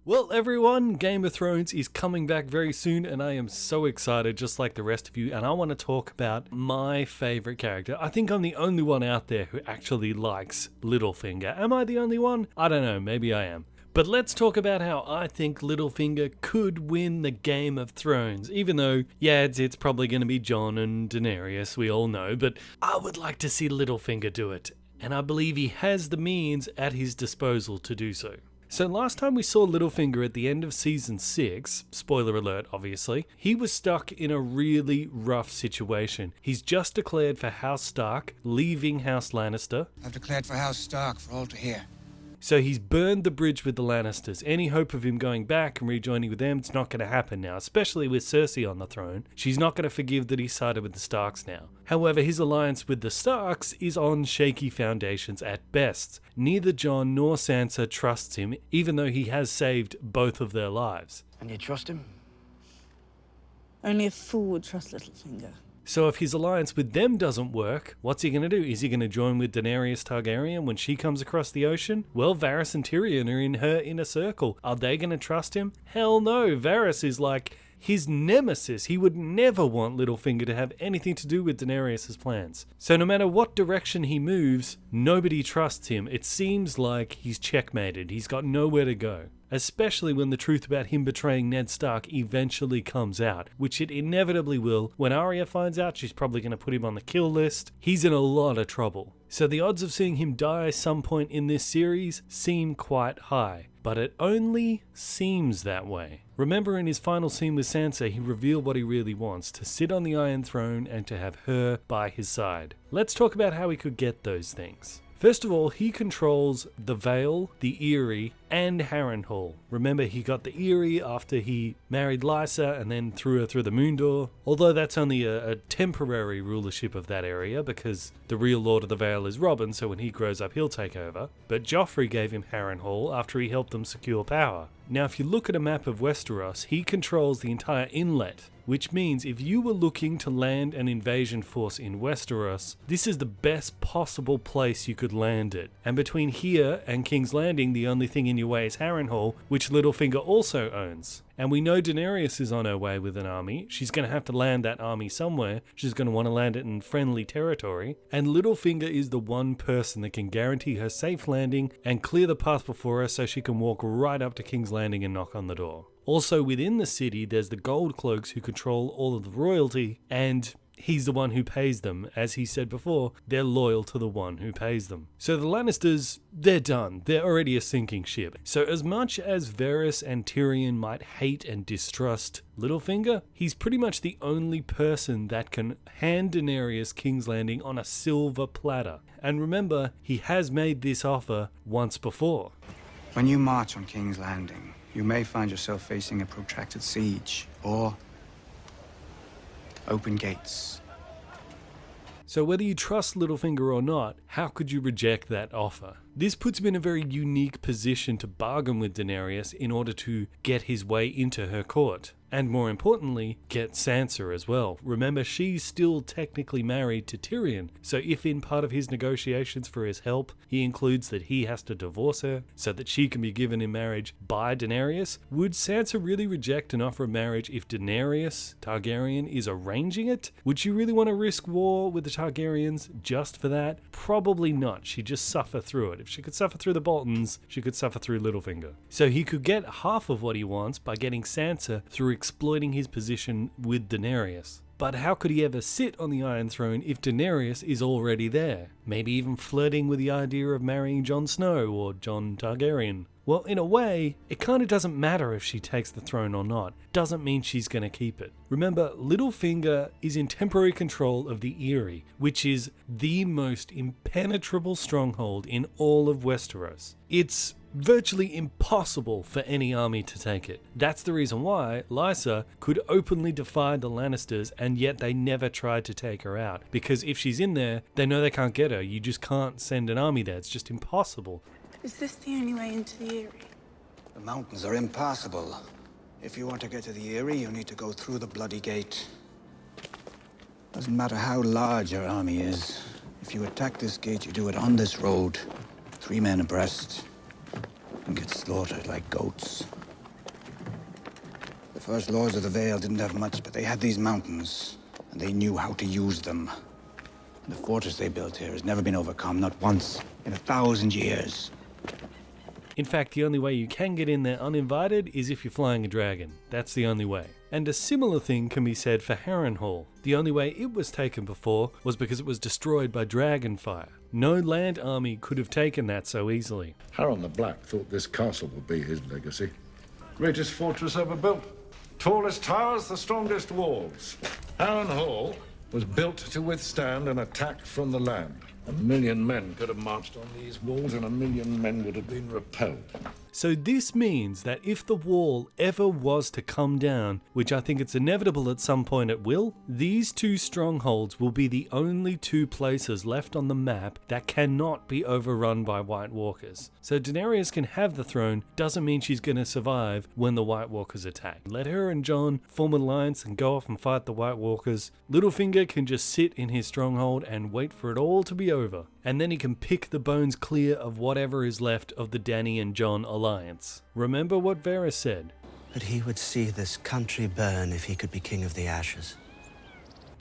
Well, everyone, Game of Thrones is coming back very soon, and I am so excited, just like the rest of you, and I want to talk about my favorite character. I think I'm the only one out there who actually likes Littlefinger. Am I the only one? I don't know, maybe I am. But let's talk about how I think Littlefinger could win the Game of Thrones, even though, yeah, it's probably going to be Jon and Daenerys, we all know, but I would like to see Littlefinger do it, and I believe he has the means at his disposal to do so. So last time we saw Littlefinger at the end of Season 6, spoiler alert obviously, he was stuck in a really rough situation. He's just declared for House Stark, leaving House Lannister. I've declared for House Stark for all to hear. So he's burned the bridge with the Lannisters. Any hope of him going back and rejoining with them, it's not going to happen now, especially with Cersei on the throne. She's not going to forgive that he sided with the Starks now. However, his alliance with the Starks is on shaky foundations at best. Neither Jon nor Sansa trusts him, even though he has saved both of their lives. And you trust him? Only a fool would trust Littlefinger. So if his alliance with them doesn't work, what's he going to do? Is he going to join with Daenerys Targaryen when she comes across the ocean? Well, Varys and Tyrion are in her inner circle. Are they going to trust him? Hell no. Varys is like his nemesis. He would never want Littlefinger to have anything to do with Daenerys' plans. So no matter what direction he moves, nobody trusts him. It seems like he's checkmated. He's got nowhere to go. Especially when the truth about him betraying Ned Stark eventually comes out, which it inevitably will. When Arya finds out, she's probably going to put him on the kill list. He's in a lot of trouble. So the odds of seeing him die some point in this series seem quite high, but it only seems that way. Remember, in his final scene with Sansa, he revealed what he really wants, to sit on the Iron Throne and to have her by his side. Let's talk about how he could get those things. First of all, he controls the Vale, the Eyrie, and Harrenhal. Remember, he got the Eyrie after he married Lysa and then threw her through the moon door. Although that's only a temporary rulership of that area, because the real Lord of the Vale is Robin, so when he grows up he'll take over. But Joffrey gave him Harrenhal after he helped them secure power. Now if you look at a map of Westeros, he controls the entire inlet, which means if you were looking to land an invasion force in Westeros, this is the best possible place you could land it. And between here and King's Landing, the only thing in your way is Harrenhal, which Littlefinger also owns. And we know Daenerys is on her way with an army. She's going to have to land that army somewhere. She's going to want to land it in friendly territory. And Littlefinger is the one person that can guarantee her safe landing and clear the path before her so she can walk right up to King's Landing and knock on the door. Also within the city, there's the Gold Cloaks who control all of the royalty, and he's the one who pays them. As he said before, they're loyal to the one who pays them. So the Lannisters, they're done. They're already a sinking ship. So as much as Varys and Tyrion might hate and distrust Littlefinger, he's pretty much the only person that can hand Daenerys King's Landing on a silver platter. And remember, he has made this offer once before. When you march on King's Landing, you may find yourself facing a protracted siege, or open gates. So whether you trust Littlefinger or not, how could you reject that offer? This puts him in a very unique position to bargain with Daenerys in order to get his way into her court. And more importantly, get Sansa as well. Remember, she's still technically married to Tyrion, so if in part of his negotiations for his help, he includes that he has to divorce her so that she can be given in marriage by Daenerys, would Sansa really reject an offer of marriage if Daenerys Targaryen is arranging it? Would she really want to risk war with the Targaryens just for that? Probably not. She'd just suffer through it. If she could suffer through the Boltons, she could suffer through Littlefinger. So he could get half of what he wants by getting Sansa through exploiting his position with Daenerys. But how could he ever sit on the Iron Throne if Daenerys is already there? Maybe even flirting with the idea of marrying Jon Snow or Jon Targaryen. Well, in a way, it kind of doesn't matter if she takes the throne or not. Doesn't mean she's going to keep it. Remember, Littlefinger is in temporary control of the Eyrie, which is the most impenetrable stronghold in all of Westeros. It's virtually impossible for any army to take it. That's the reason why Lysa could openly defy the Lannisters, and yet they never tried to take her out. Because if she's in there, they know they can't get her. You just can't send an army there. It's just impossible. Is this the only way into the Eyrie? The mountains are impassable. If you want to get to the Eyrie, you need to go through the Bloody Gate. Doesn't matter how large your army is. If you attack this gate, you do it on this road, 3 men abreast, and get slaughtered like goats. First Lords of the Vale didn't have much, but they had these mountains, and they knew how to use them. And the fortress they built here has never been overcome, not once in 1,000 years. In fact, the only way you can get in there uninvited is if you're flying a dragon. That's the only way. And a similar thing can be said for Harrenhal. The only way it was taken before was because it was destroyed by dragonfire. No land army could have taken that so easily. Harren the Black thought this castle would be his legacy. Greatest fortress ever built. Tallest towers, the strongest walls. Harrenhal was built to withstand an attack from the land. 1,000,000 men could have marched on these walls, and 1,000,000 men would have been repelled. So this means that if the wall ever was to come down, which I think it's inevitable at some point it will, these two strongholds will be the only two places left on the map that cannot be overrun by White Walkers. So Daenerys can have the throne, doesn't mean she's going to survive when the White Walkers attack. Let her and Jon form an alliance and go off and fight the White Walkers. Littlefinger can just sit in his stronghold and wait for it all to be over. And then he can pick the bones clear of whatever is left of the Dany and Jon alliance. Remember what Varys said. But he would see this country burn if he could be king of the ashes.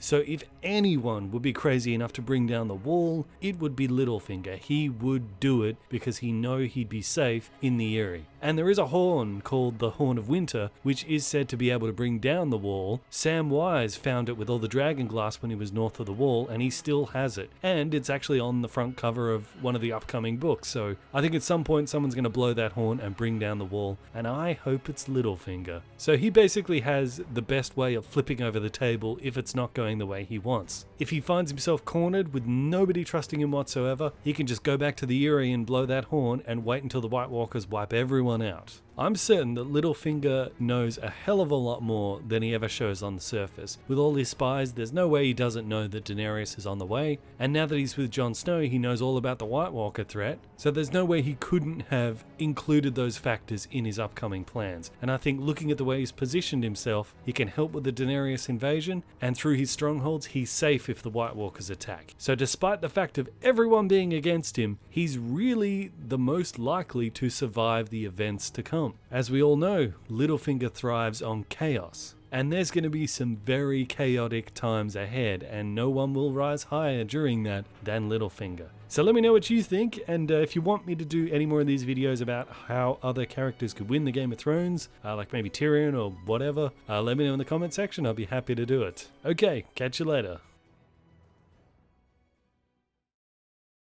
So if anyone would be crazy enough to bring down the wall, it would be Littlefinger. He would do it because he knows he'd be safe in the Eyrie. And there is a horn called the Horn of Winter, which is said to be able to bring down the wall. Sam Wise found it with all the dragon glass when he was north of the wall, and he still has it. And it's actually on the front cover of one of the upcoming books. So I think at some point someone's going to blow that horn and bring down the wall, and I hope it's Littlefinger. So he basically has the best way of flipping over the table if it's not going the way he wants. If he finds himself cornered with nobody trusting him whatsoever, he can just go back to the Eyrie and blow that horn and wait until the White Walkers wipe everyone out. I'm certain that Littlefinger knows a hell of a lot more than he ever shows on the surface. With all his spies, there's no way he doesn't know that Daenerys is on the way, and now that he's with Jon Snow, he knows all about the White Walker threat, so there's no way he couldn't have included those factors in his upcoming plans. And I think looking at the way he's positioned himself, he can help with the Daenerys invasion, and through his strongholds, he's safe if the White Walkers attack. So despite the fact of everyone being against him, he's really the most likely to survive the events to come. As we all know, Littlefinger thrives on chaos, and there's going to be some very chaotic times ahead, and no one will rise higher during that than Littlefinger. So let me know what you think, and if you want me to do any more of these videos about how other characters could win the Game of Thrones, like maybe Tyrion or whatever, let me know in the comment section. I'll be happy to do it. Okay, catch you later.